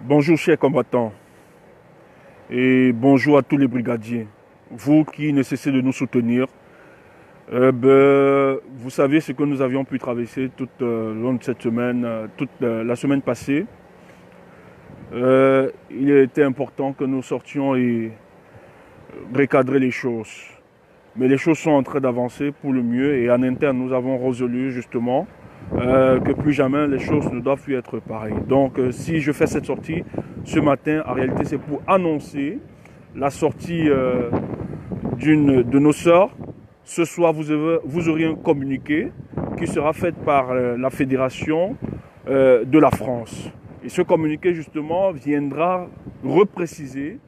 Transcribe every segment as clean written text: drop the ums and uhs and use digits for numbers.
Bonjour chers combattants et bonjour à tous les brigadiers. Vous qui ne cessez de nous soutenir, vous savez ce que nous avions pu traverser tout au long de cette semaine, toute la semaine passée. Il était important que nous sortions et recadrer les choses. Mais les choses sont en train d'avancer pour le mieux et en interne nous avons résolu justement que plus jamais les choses ne doivent plus être pareilles. Donc si je fais cette sortie ce matin, en réalité c'est pour annoncer la sortie d'une de nos sœurs. Ce soir vous aurez un communiqué qui sera fait par la Fédération de la France. Et ce communiqué justement viendra repréciser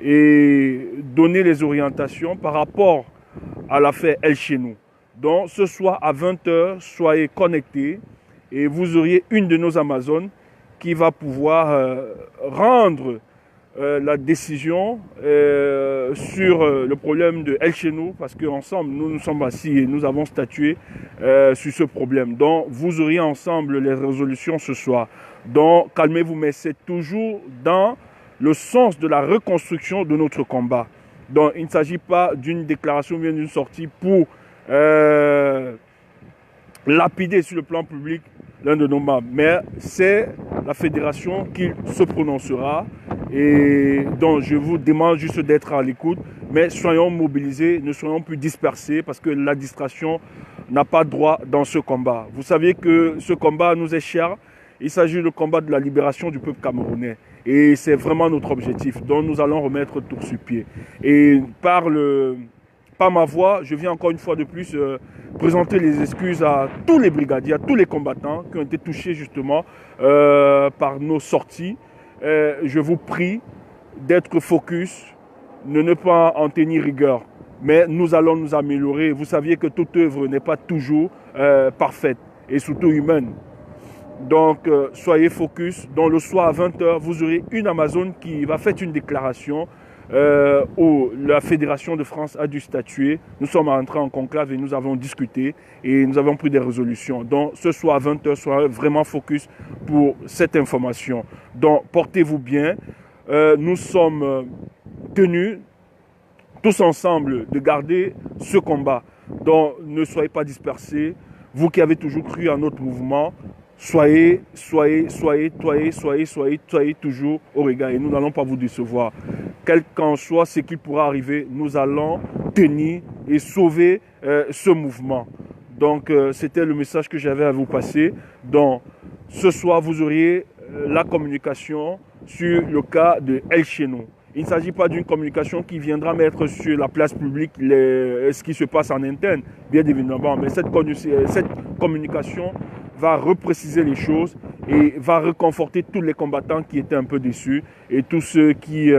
et donner les orientations par rapport à l'affaire El Chenou. Donc ce soir à 20 h, soyez connectés et vous auriez une de nos Amazones qui va pouvoir rendre la décision sur le problème de El Chenou, parce qu'ensemble nous nous sommes assis et nous avons statué sur ce problème. Donc vous auriez ensemble les résolutions ce soir. Donc calmez-vous, mais c'est toujours dans le sens de la reconstruction de notre combat. Donc il ne s'agit pas d'une déclaration ou bien d'une sortie pour lapider sur le plan public l'un de nos membres, mais c'est la fédération qui se prononcera et donc je vous demande juste d'être à l'écoute, mais soyons mobilisés, ne soyons plus dispersés parce que la distraction n'a pas droit dans ce combat. Vous savez que ce combat nous est cher, il s'agit du combat de la libération du peuple camerounais et c'est vraiment notre objectif, donc nous allons remettre tout sur pied. Et par ma voix, je viens encore une fois de plus présenter les excuses à tous les brigadiers, à tous les combattants qui ont été touchés justement par nos sorties. Je vous prie d'être focus, de ne pas en tenir rigueur, mais nous allons nous améliorer. Vous saviez que toute œuvre n'est pas toujours parfaite et surtout humaine. Donc soyez focus. Donc le soir à 20 h, vous aurez une Amazone qui va faire une déclaration où la Fédération de France a dû statuer. Nous sommes entrés en conclave et nous avons discuté et nous avons pris des résolutions. Donc ce soir à 20 h, soyez vraiment focus pour cette information. Donc portez-vous bien. Nous sommes tenus tous ensemble de garder ce combat. Donc ne soyez pas dispersés. Vous qui avez toujours cru à notre mouvement, soyez toujours au regard et nous n'allons pas vous décevoir. Quel qu'en soit ce qui pourra arriver, nous allons tenir et sauver ce mouvement. Donc c'était le message que j'avais à vous passer. Donc ce soir, vous auriez la communication sur le cas de El Chenou. Il ne s'agit pas d'une communication qui viendra mettre sur la place publique ce qui se passe en interne, bien évidemment, mais cette communication va repréciser les choses et va réconforter tous les combattants qui étaient un peu déçus et tous ceux qui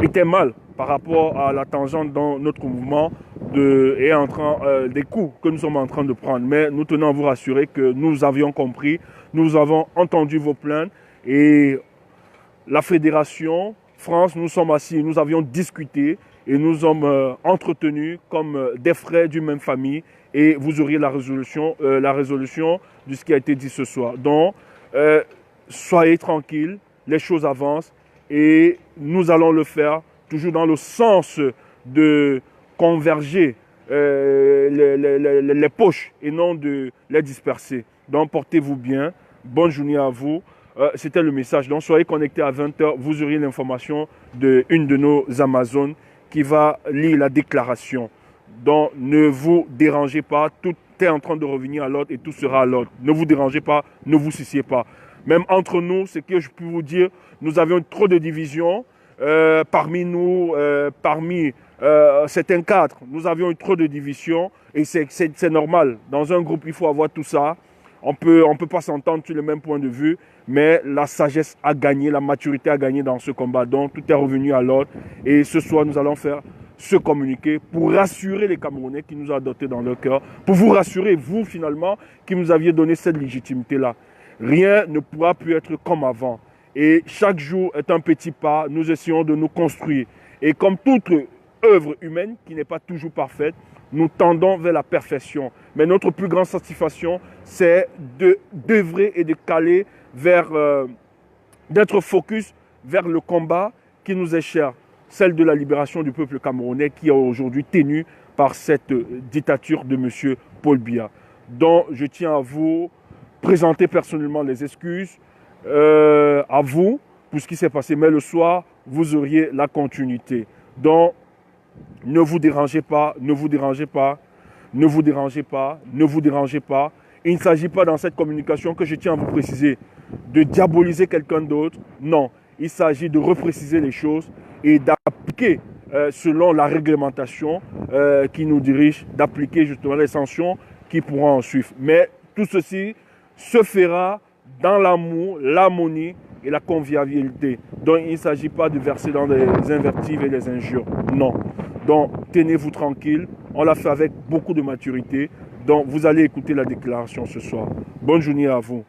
étaient mal par rapport à la tangente dans notre mouvement des coups que nous sommes en train de prendre. Mais nous tenons à vous rassurer que nous avions compris, nous avons entendu vos plaintes et la Fédération France, nous sommes assis, nous avions discuté et nous sommes entretenus comme des frères d'une même famille et vous auriez la résolution de ce qui a été dit ce soir. Donc, soyez tranquilles, les choses avancent et nous allons le faire toujours dans le sens de converger les poches et non de les disperser. Donc, portez-vous bien. Bonne journée à vous. C'était le message. Donc, soyez connectés à 20 h. Vous aurez l'information d'une de nos Amazones qui va lire la déclaration. Donc, ne vous dérangez pas. Tout est en train de revenir à l'ordre et tout sera à l'ordre. Ne vous dérangez pas, ne vous souciez pas. Même entre nous, ce que je peux vous dire, nous avions trop de divisions parmi nous, parmi certains cadres. Nous avions eu trop de divisions et c'est normal. Dans un groupe, il faut avoir tout ça. On peut pas s'entendre sur le même point de vue, mais la sagesse a gagné, la maturité a gagné dans ce combat. Donc, tout est revenu à l'ordre. Et ce soir, nous allons faire ce communiqué pour rassurer les Camerounais qui nous ont adoptés dans leur cœur, pour vous rassurer, vous, finalement, qui nous aviez donné cette légitimité-là. Rien ne pourra plus être comme avant. Et chaque jour est un petit pas, nous essayons de nous construire. Et comme toute œuvre humaine qui n'est pas toujours parfaite, nous tendons vers la perfection. Mais notre plus grande satisfaction, c'est d'œuvrer et de caler vers d'être focus vers le combat qui nous est cher, celle de la libération du peuple camerounais qui est aujourd'hui tenu par cette dictature de M. Paul Biya. Donc, je tiens à vous présenter personnellement les excuses à vous pour ce qui s'est passé. Mais le soir, vous auriez la continuité. Donc, ne vous dérangez pas, ne vous dérangez pas, ne vous dérangez pas, ne vous dérangez pas. Il ne s'agit pas dans cette communication que je tiens à vous préciser de diaboliser quelqu'un d'autre. Non, il s'agit de repréciser les choses et d'appliquer selon la réglementation qui nous dirige, d'appliquer justement les sanctions qui pourront en suivre. Mais tout ceci se fera dans l'amour, l'harmonie et la convivialité. Donc il ne s'agit pas de verser dans des invectives et des injures. Non. Donc tenez-vous tranquille. On l'a fait avec beaucoup de maturité. Donc vous allez écouter la déclaration ce soir. Bonne journée à vous.